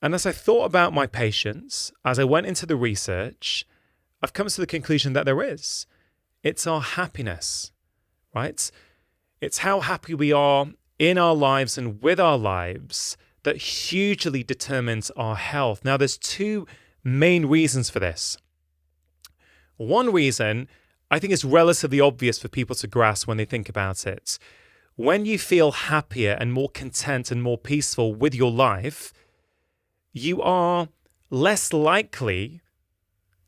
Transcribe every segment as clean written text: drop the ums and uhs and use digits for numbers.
And as I thought about my patients, as I went into the research, I've come to the conclusion that there is. It's our happiness, right? It's how happy we are in our lives and with our lives that hugely determines our health. Now, there's two main reasons for this. One reason I think is relatively obvious for people to grasp when they think about it. When you feel happier and more content and more peaceful with your life, you are less likely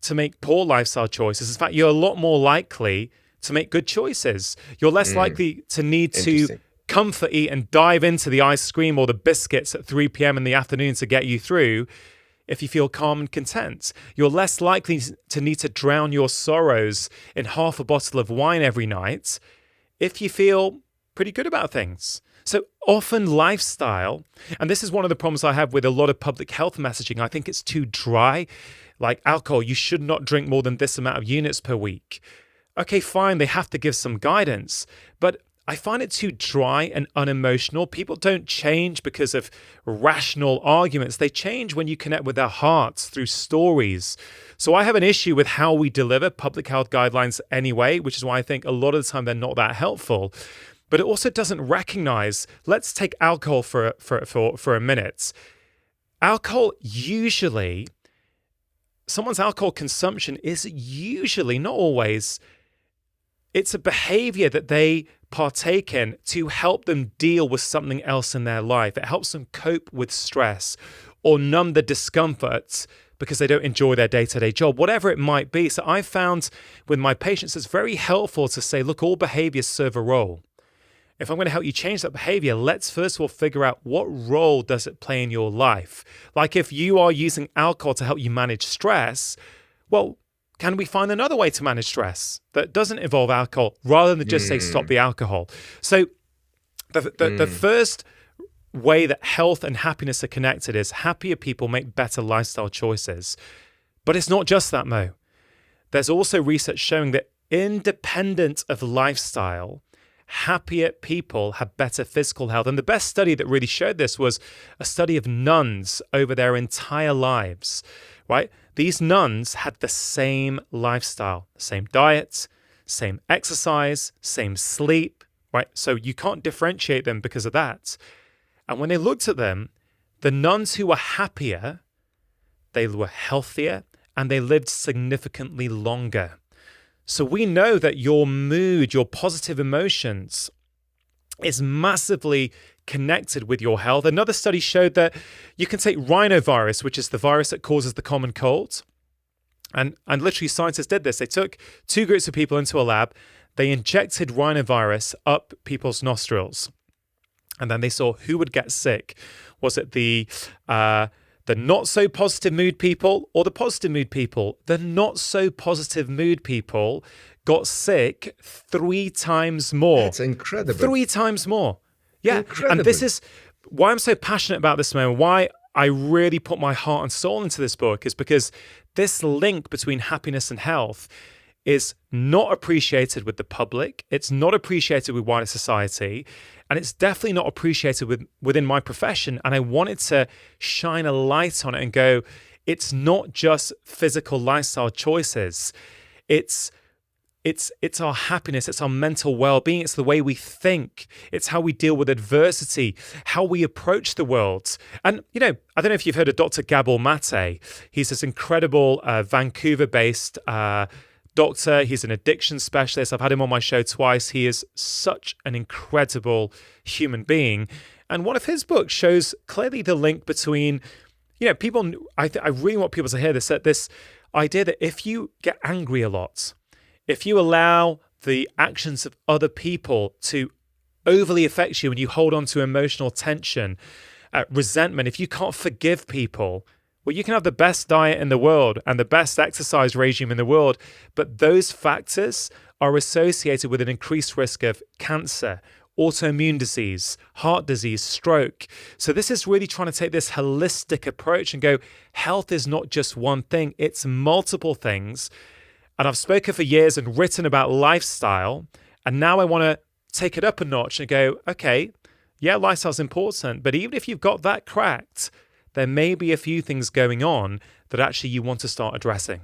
to make poor lifestyle choices. In fact, you're a lot more likely to make good choices. You're less likely to need to comfort eat and dive into the ice cream or the biscuits at 3 p.m. in the afternoon to get you through if you feel calm and content. You're less likely to need to drown your sorrows in half a bottle of wine every night if you feel pretty good about things. So often lifestyle, and this is one of the problems I have with a lot of public health messaging, I think it's too dry. Like alcohol, you should not drink more than this amount of units per week. Okay, fine, they have to give some guidance, but I find it too dry and unemotional. People don't change because of rational arguments. They change when you connect with their hearts through stories. So I have an issue with how we deliver public health guidelines anyway, which is why I think a lot of the time they're not that helpful. But it also doesn't recognize, let's take alcohol for a minute. Alcohol usually, someone's alcohol consumption is usually, not always, it's a behavior that they partake in to help them deal with something else in their life. It helps them cope with stress or numb the discomfort because they don't enjoy their day-to-day job, whatever it might be. So I found with my patients, it's very helpful to say, look, all behaviors serve a role. If I'm going to help you change that behavior, let's first of all figure out what role does it play in your life. Like if you are using alcohol to help you manage stress, well, can we find another way to manage stress that doesn't involve alcohol rather than just say stop the alcohol? So the first way that health and happiness are connected is happier people make better lifestyle choices. But it's not just that, Mo. There's also research showing that independent of lifestyle, happier people have better physical health. And the best study that really showed this was a study of nuns over their entire lives, right? These nuns had the same lifestyle, same diet, same exercise, same sleep, right? So you can't differentiate them because of that. And when they looked at them, the nuns who were happier, they were healthier and they lived significantly longer. So we know that your mood, your positive emotions is massively connected with your health. Another study showed that you can take rhinovirus, which is the virus that causes the common cold. And literally scientists did this. They took two groups of people into a lab. They injected rhinovirus up people's nostrils. And then they saw who would get sick. Was it the not so positive mood people or the positive mood people? The not so positive mood people got sick 3 times more. That's incredible. 3 times more. Yeah. Incredible. And this is why I'm so passionate about this, man. Why I really put my heart and soul into this book is because this link between happiness and health is not appreciated with the public. It's not appreciated with wider society. And it's definitely not appreciated within my profession. And I wanted to shine a light on it and go, it's not just physical lifestyle choices. It's our happiness. It's our mental well-being. It's the way we think. It's how we deal with adversity, how we approach the world. And, I don't know if you've heard of Dr. Gabor Mate. He's this incredible Vancouver-based doctor. He's an addiction specialist. I've had him on my show twice. He is such an incredible human being. And one of his books shows clearly the link between, people, I really want people to hear this idea that if you get angry a lot, if you allow the actions of other people to overly affect you and you hold on to emotional tension, resentment, if you can't forgive people, well, you can have the best diet in the world and the best exercise regime in the world, but those factors are associated with an increased risk of cancer, autoimmune disease, heart disease, stroke. So this is really trying to take this holistic approach and go, health is not just one thing, it's multiple things. And I've spoken for years and written about lifestyle, and now I want to take it up a notch and go, okay, yeah, lifestyle's important, but even if you've got that cracked, there may be a few things going on that actually you want to start addressing.